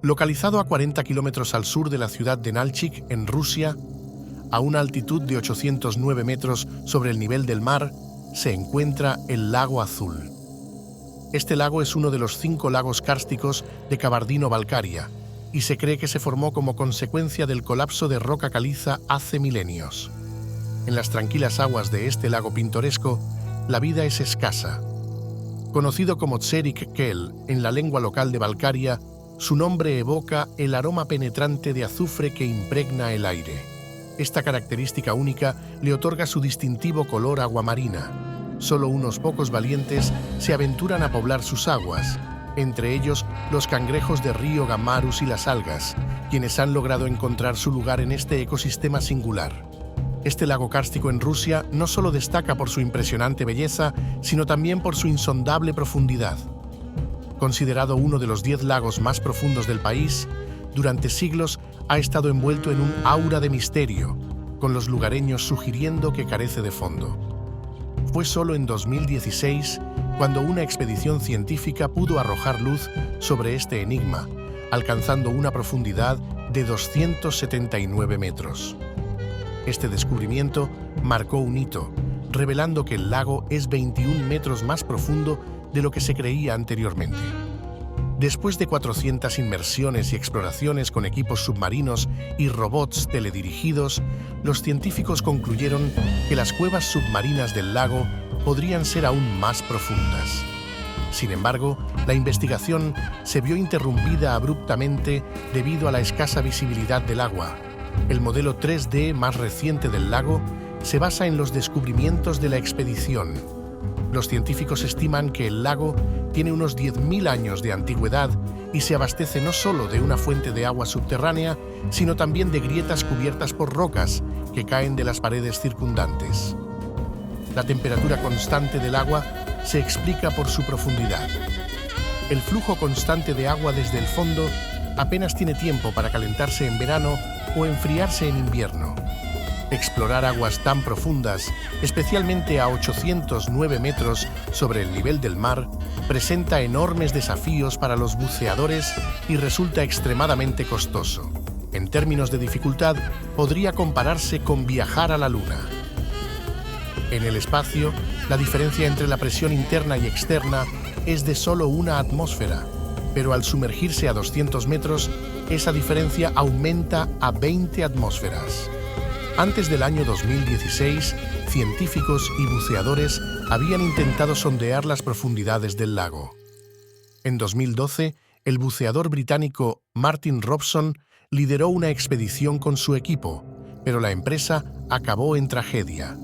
Localizado a 40 kilómetros al sur de la ciudad de Nalchik, en Rusia, a una altitud de 809 metros sobre el nivel del mar, se encuentra el Lago Azul. Este lago es uno de los 5 lagos kársticos de Kabardino-Balkaria y se cree que se formó como consecuencia del colapso de roca caliza hace milenios. En las tranquilas aguas de este lago pintoresco, la vida es escasa. Conocido como Tserik Kel en la lengua local de Balkaria, su nombre evoca el aroma penetrante de azufre que impregna el aire. Esta característica única le otorga su distintivo color aguamarina. Solo unos pocos valientes se aventuran a poblar sus aguas, entre ellos los cangrejos de río Gamarus y las algas, quienes han logrado encontrar su lugar en este ecosistema singular. Este lago kárstico en Rusia no solo destaca por su impresionante belleza, sino también por su insondable profundidad. Considerado uno de los 10 lagos más profundos del país, durante siglos ha estado envuelto en un aura de misterio, con los lugareños sugiriendo que carece de fondo. Fue solo en 2016 cuando una expedición científica pudo arrojar luz sobre este enigma, alcanzando una profundidad de 279 metros. Este descubrimiento marcó un hito, revelando que el lago es 21 metros más profundo de lo que se creía anteriormente. Después de 400 inmersiones y exploraciones con equipos submarinos y robots teledirigidos, los científicos concluyeron que las cuevas submarinas del lago podrían ser aún más profundas. Sin embargo, la investigación se vio interrumpida abruptamente debido a la escasa visibilidad del agua. El modelo 3D más reciente del lago se basa en los descubrimientos de la expedición. Los científicos estiman que el lago tiene unos 10.000 años de antigüedad y se abastece no solo de una fuente de agua subterránea, sino también de grietas cubiertas por rocas que caen de las paredes circundantes. La temperatura constante del agua se explica por su profundidad. El flujo constante de agua desde el fondo apenas tiene tiempo para calentarse en verano o enfriarse en invierno. Explorar aguas tan profundas, especialmente a 809 metros sobre el nivel del mar, presenta enormes desafíos para los buceadores y resulta extremadamente costoso. En términos de dificultad, podría compararse con viajar a la Luna. En el espacio, la diferencia entre la presión interna y externa es de solo una atmósfera, pero al sumergirse a 200 metros, esa diferencia aumenta a 20 atmósferas. Antes del año 2016, científicos y buceadores habían intentado sondear las profundidades del lago. En 2012, el buceador británico Martin Robson lideró una expedición con su equipo, pero la empresa acabó en tragedia.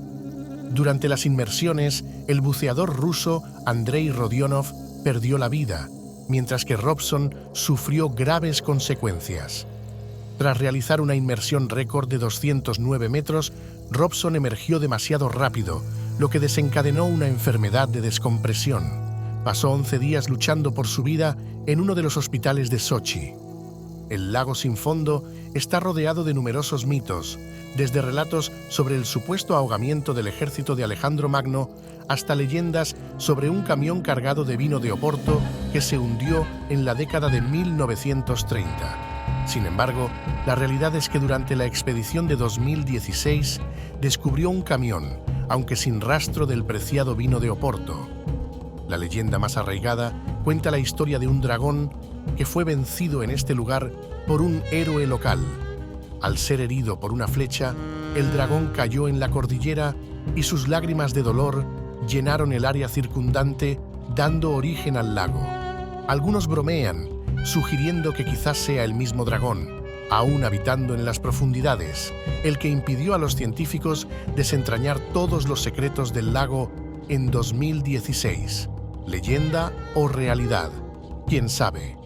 Durante las inmersiones, el buceador ruso Andrei Rodionov perdió la vida, mientras que Robson sufrió graves consecuencias. Tras realizar una inmersión récord de 209 metros, Robson emergió demasiado rápido, lo que desencadenó una enfermedad de descompresión. Pasó 11 días luchando por su vida en uno de los hospitales de Sochi. El lago sin fondo está rodeado de numerosos mitos, desde relatos sobre el supuesto ahogamiento del ejército de Alejandro Magno hasta leyendas sobre un camión cargado de vino de Oporto que se hundió en la década de 1930. Sin embargo, la realidad es que durante la expedición de 2016 descubrió un camión, aunque sin rastro del preciado vino de Oporto. La leyenda más arraigada cuenta la historia de un dragón que fue vencido en este lugar por un héroe local. Al ser herido por una flecha, el dragón cayó en la cordillera y sus lágrimas de dolor llenaron el área circundante, dando origen al lago. Algunos bromean, sugiriendo que quizás sea el mismo dragón, aún habitando en las profundidades, el que impidió a los científicos desentrañar todos los secretos del lago en 2016. ¿Leyenda o realidad? ¿Quién sabe?